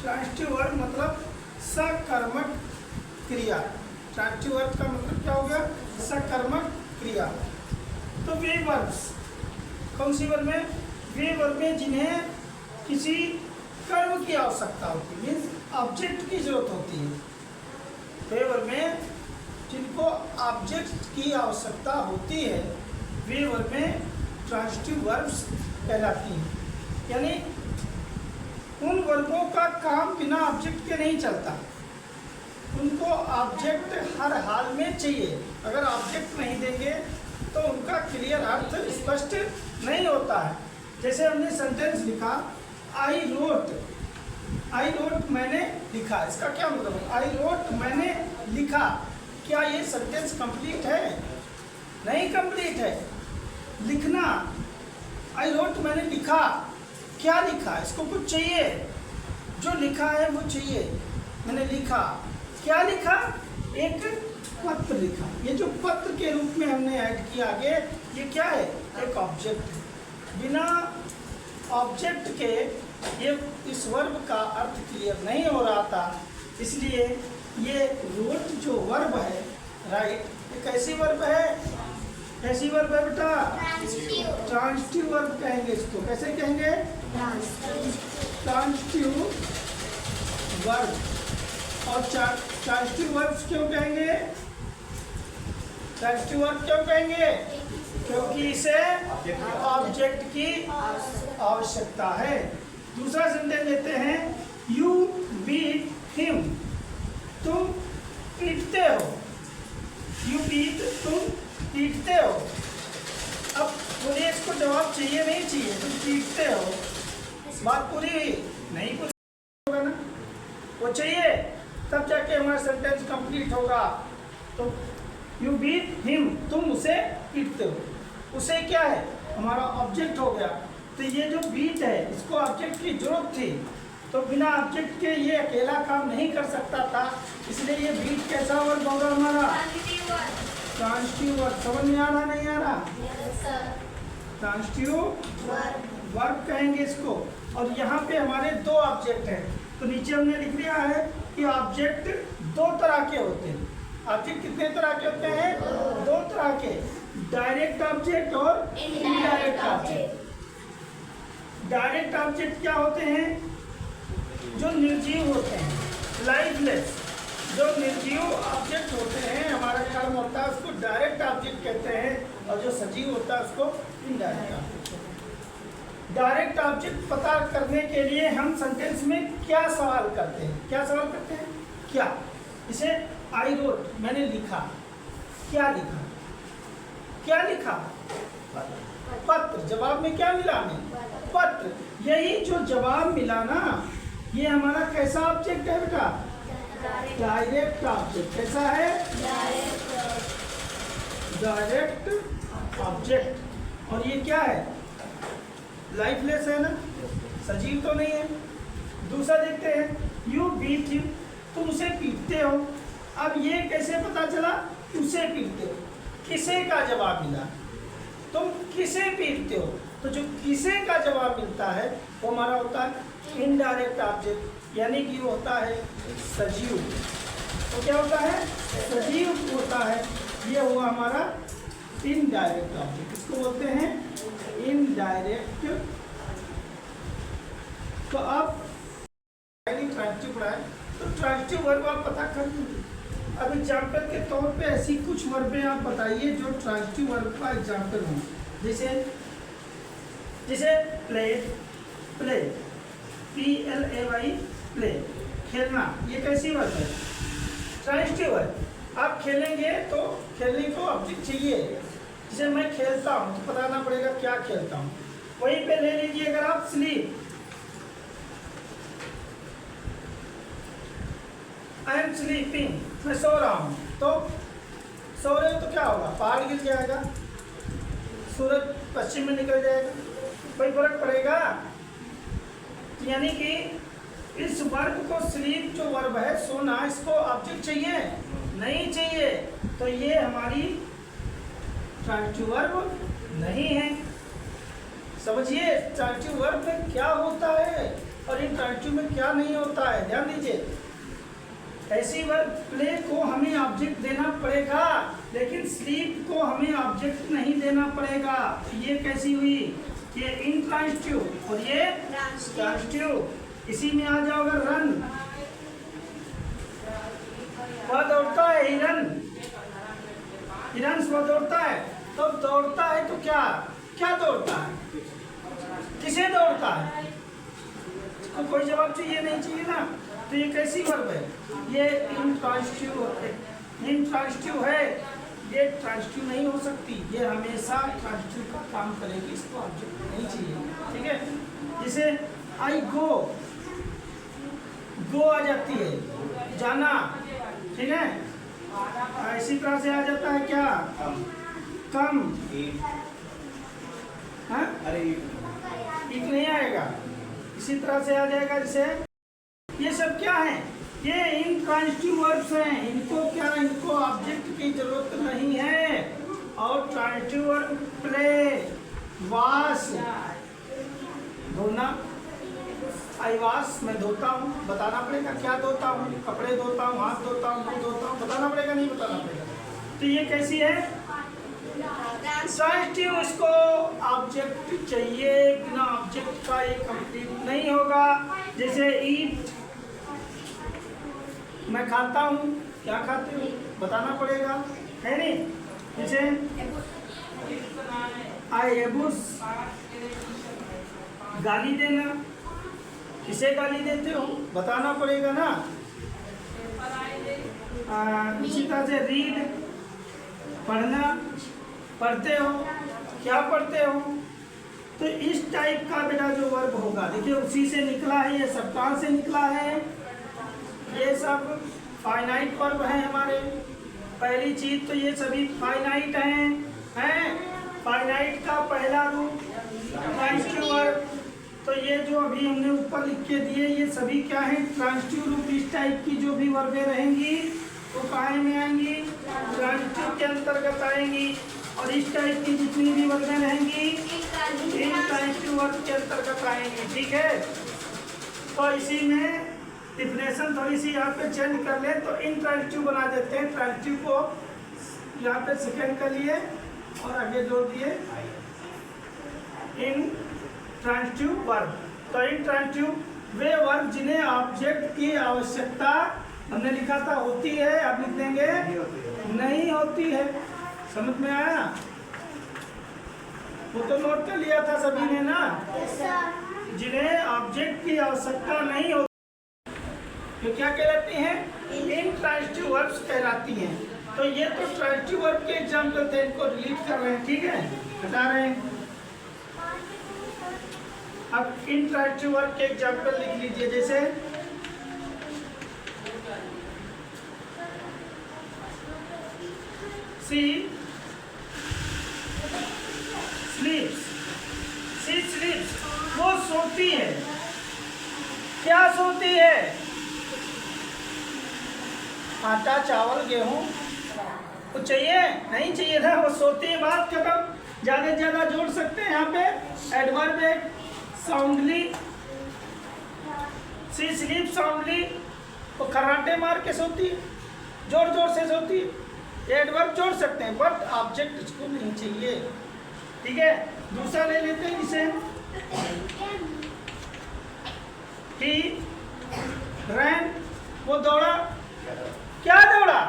Transitive verb मतलब सकर्मक क्रिया। ट्रांजिटिव वर्ब का मतलब क्या हो गया? सकर्मक क्रिया। तो वे वर्ब्स, कौन सी वर्ब है? वे वर्ब है जिन्हें किसी कर्म की आवश्यकता होती है, मीन्स ऑब्जेक्ट की जरूरत होती है। वे वर्ब में जिनको ऑब्जेक्ट की आवश्यकता होती है, वे वर्ब में ट्रांजिटिव वर्ब्स कहलाती हैं। यानी उन वर्बों का काम बिना ऑब्जेक्ट के नहीं चलता, उनको ऑब्जेक्ट हर हाल में चाहिए। अगर ऑब्जेक्ट नहीं देंगे तो उनका क्लियर अर्थ स्पष्ट नहीं होता है। जैसे हमने सेंटेंस लिखा आई रोट, आई रोट मैंने लिखा, इसका क्या मतलब है? आई रोट मैंने लिखा, क्या ये सेंटेंस कंप्लीट है? नहीं कंप्लीट है। लिखना, आई रोट मैंने लिखा, क्या लिखा? इसको कुछ चाहिए, जो लिखा है वो चाहिए। मैंने लिखा, क्या लिखा? एक पत्र लिखा। ये जो पत्र के रूप में हमने ऐड किया आगे, ये क्या है? एक ऑब्जेक्ट है। बिना ऑब्जेक्ट के ये इस वर्ब का अर्थ क्लियर नहीं हो रहा था, इसलिए ये रोट जो वर्ब है, राइट, ये कैसी वर्ब है? कैसी वर्ब है बेटा? ट्रांजिटिव वर्ब कहेंगे इसको। कैसे कहेंगे? Transitive verb. और ट्रांजिटिव वर्ब्स क्यों कहेंगे? ट्रांजिटिव वर्ब क्यों कहेंगे? क्योंकि इसे ऑब्जेक्ट की आवश्यकता है। दूसरा सेंटेंस लेते हैं, यू बीट हिम, तुम पीटते हो। यू बीट, तुम पीटते हो। अब बोलिए इसको जवाब चाहिए नहीं चाहिए? तुम पीटते हो, बात पूरी हुई? नहीं पूरी होगा ना, वो चाहिए तब जाके हमारा सेंटेंस कंप्लीट होगा। तो यू बीट हिम, तुम उसे पीटते हो, उसे क्या है? हमारा ऑब्जेक्ट हो गया। तो ये जो बीट है, इसको ऑब्जेक्ट की जरूरत थी, तो बिना ऑब्जेक्ट के ये अकेला काम नहीं कर सकता था, इसलिए ये बीट कैसा वर्ब होगा हमारा? Transitive verb. समझ में आ रहा नहीं आ रहा? ट्रांजिटिव वर्ब कहेंगे इसको। और यहाँ पे हमारे दो ऑब्जेक्ट हैं, तो नीचे हमने लिख दिया है कि ऑब्जेक्ट दो तरह के होते हैं। ऑब्जेक्ट कितने तरह के होते हैं? दो तरह के, डायरेक्ट ऑब्जेक्ट और इनडायरेक्ट ऑब्जेक्ट। डायरेक्ट ऑब्जेक्ट क्या होते हैं? जो निर्जीव होते हैं, लाइफलेस। जो निर्जीव ऑब्जेक्ट होते हैं, हमारा कर्म होता है, उसको डायरेक्ट ऑब्जेक्ट कहते हैं, और जो सजीव होता है उसको इनडायरेक्ट ऑब्जेक्ट। डायरेक्ट ऑब्जेक्ट पता करने के लिए हम सेंटेंस में क्या सवाल करते हैं? क्या सवाल करते हैं? क्या? इसे आई रोट, मैंने लिखा, क्या लिखा? क्या लिखा? पत्र। जवाब में क्या मिला हमें? पत्र। यही जो जवाब मिला ना, ये हमारा कैसा ऑब्जेक्ट है बेटा? Direct object. कैसा है? Direct object. और ये क्या है? लाइफलेस है ना, सजीव तो नहीं है। दूसरा देखते हैं, यू बीट हिम, तुम उसे पीटते हो। अब ये कैसे पता चला? उसे पीटते हो, किसे का जवाब मिला? तुम किसे पीटते हो? तो जो किसे का जवाब मिलता है वो हमारा होता है इनडायरेक्ट ऑब्जेक्ट, यानी कि वो होता है सजीव। तो क्या होता है? सजीव होता है। ये हुआ हमारा इनडायरेक्ट ऑब्जेक्ट, इसको बोलते हैं इनडायरेक्ट। तो अब ट्रांजिटिव पढ़ा है, तो ट्रांजिटिव वर्ब आप पता कर लीजिए। अब एग्जाम्पल के तौर पे ऐसी कुछ वर्बें आप बताइए जो ट्रांजिटिव वर्ब का एग्जाम्पल हो। जैसे प्ले, प्ले, PLAY, प्ले, खेलना। ये कैसी वर्ब है? Transitive verb. आप खेलेंगे तो खेलने को ऑब्जेक्ट चाहिए। जैसे मैं खेलता हूँ तो बताना पड़ेगा क्या खेलता हूँ। वहीं पे ले लीजिए अगर आप स्लीप, आई एम स्लीपिंग, मैं सो रहा हूँ। तो सो रहे हो तो क्या होगा? पहाड़ गिर जाएगा, सूरज पश्चिम में निकल जाएगा, कोई फर्क पड़ेगा? यानी कि इस वर्ब को, स्लीप जो वर्ब है सोना, इसको ऑब्जेक्ट चाहिए? नहीं चाहिए। तो ये हमारी ट्रांजिटिव वर्ब नहीं है। समझिए ट्रांजिटिव वर्ब में क्या होता है। और इंट्रांजिटिव में क्या नहीं होता है, ध्यान दीजिए। ऐसी वर्ब प्ले को हमें ऑब्जेक्ट देना पड़ेगा, लेकिन स्लीप को हमें ऑब्जेक्ट नहीं देना पड़ेगा। ये कैसी हुई, ये इंट्रांजिटिव और ये ट्रांजिटिव। इसी में आ जाओगे रन, वह दौड़ता है, हिरन, हिरन वह दौड़ता है। तो दौड़ता है तो क्या क्या दौड़ता है, किसे दौड़ता है, तो कोई जवाब चाहिए नहीं चाहिए ना। तो ये कैसी वर्ब है, ये इंट्रांजिटिव है, इंट्रांजिटिव है, ये ट्रांजिटिव नहीं हो सकती, ये हमेशा ट्रांजिटिव का काम करेगी, इसको ऑब्जेक्ट नहीं चाहिए, ठीक है। जैसे आई गो, गो आ जाती है जाना, ठीक है। इसी तरह से आ जाता है क्या, कम, हाँ ठीक नहीं आएगा। इसी तरह से आ जाएगा जैसे, ये सब क्या है, ये इंट्रांजिटिव वर्ब्स हैं, इनको क्या, इनको ऑब्जेक्ट की जरूरत नहीं है। और ट्रांजिटिव वर्ब प्ले, वाश धोना, आई वाश मैं धोता हूँ, बताना पड़ेगा क्या धोता हूँ, कपड़े धोता हूँ, हाथ धोता हूँ, मुँह धोता हूँ, बताना पड़ेगा नहीं बताना पड़ेगा। तो ये कैसी है, ट्रांजिटिव, इसको ऑब्जेक्ट चाहिए, बिना ऑब्जेक्ट का ये कंप्लीट नहीं होगा। जैसे ईट, मैं खाता हूँ, क्या खाते हो बताना पड़ेगा, है नहीं। जैसे आई एबुस, गाली देना, किसे गाली देते हो बताना पड़ेगा ना। इसी तरह से रीड, पढ़ना, पढ़ते हो, क्या पढ़ते हो। तो इस टाइप का बेटा जो वर्ब होगा, देखिए उसी से निकला है, ये सब कहाँ से निकला है, ये सब फाइनाइट वर्ब है हमारे। पहली चीज तो ये सभी फाइनाइट हैं, फाइनाइट का पहला रूप ट्रांजिटिव वर्ब। तो ये जो अभी हमने ऊपर लिख के दिए, ये सभी क्या है, ट्रांजिटिव रूप। इस टाइप की जो भी वर्बें रहेंगी वो काहे में आएंगी, ट्रांजिटिव के अंतर्गत आएंगी। और इस टाइप की जितनी भी वर्बें रहेंगी इंट्रांजिटिव वर्ब के अंतर्गत आएंगी, ठीक है। तो इसी में डिफिनेशन थोड़ी सी यहाँ पे चेंज कर ले तो इंट्रांजिटिव बना देते हैं। ट्रांजिटिव को यहाँ पे सेकेंड कर लिए और आगे जोड़ दिए इन ट्रांजिटिव वर्ब। तो इंट्रांजिटिव वे वर्ब जिन्हें ऑब्जेक्ट की आवश्यकता, हमने लिखा था होती है, अब लिख देंगे नहीं होती है। समझ में आया, वो तो नोट कर लिया था सभी ने ना। जिन्हें ऑब्जेक्ट की आवश्यकता नहीं होती तो क्या कहलाती हैं, इंट्रांजिटिव वर्ब्स कहलाती हैं। तो ये तो ट्रांजिटिव वर्ब के एग्जाम्पल थे, इनको डिलीट कर रहे हैं, ठीक है, हटा रहे हैं। अब इंट्रांजिटिव वर्ब के एग्जाम्पल लिख लीजिए, जैसे सी स्लीप्स, सी स्लीप्स, वो सोती है। क्या सोती है, आटा चावल गेहूं कुछ चाहिए नहीं चाहिए था, वो सोती है, बात खत्म। ज्यादा से ज्यादा जोड़ सकते हैं यहाँ पे एडवर्ब है साउंडली, सी स्लीप साउंडली, वो खर्राटे मार के सोती है, जोर जोर से सोती है। एडवर्ब जोड़ सकते हैं बट ऑब्जेक्ट इसको नहीं चाहिए, ठीक है। दूसरा ले लेते हैं जिसे ही रैन, वो दौड़ा, क्या दौड़ा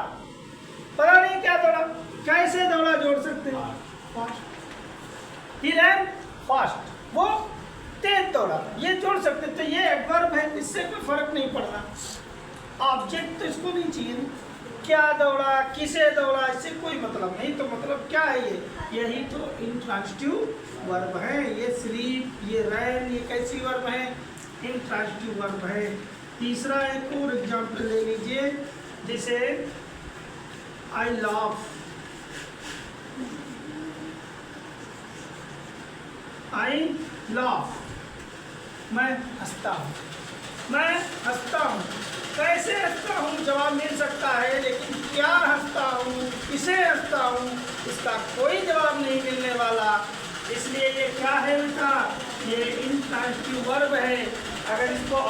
पता नहीं क्या दौड़ा, कैसे दौड़ा जोड़ सकते हैं, फास्ट, ही रैन फास्ट, वो तेज दौड़ा, ये जोड़ सकते। तो ये एडवर्ब है, इससे कोई फर्क नहीं पड़ना, ऑब्जेक्ट तो इसको नहीं चाहिए। क्या दौड़ा, किसे दौड़ा, इससे कोई मतलब नहीं। तो मतलब क्या है ये, यही तो इंट्रांजिटिव वर्ब है। ये स्लीप, ये रैन, ये कैसी वर्ब है, इंट्रांजिटिव वर्ब है। तीसरा एक और एग्जाम्पल ले लीजिए, जैसे आई लाफ, आई लाफ, मैं हंसता हूँ, मैं हंसता हूँ। कैसे हंसता हूँ जवाब मिल सकता है, लेकिन क्या हंसता हूँ, किसे हंसता हूँ, इसका कोई जवाब नहीं मिलने वाला। इसलिए ये क्या है बेटा, ये इंट्रांजिटिव वर्ब है। अगर इसको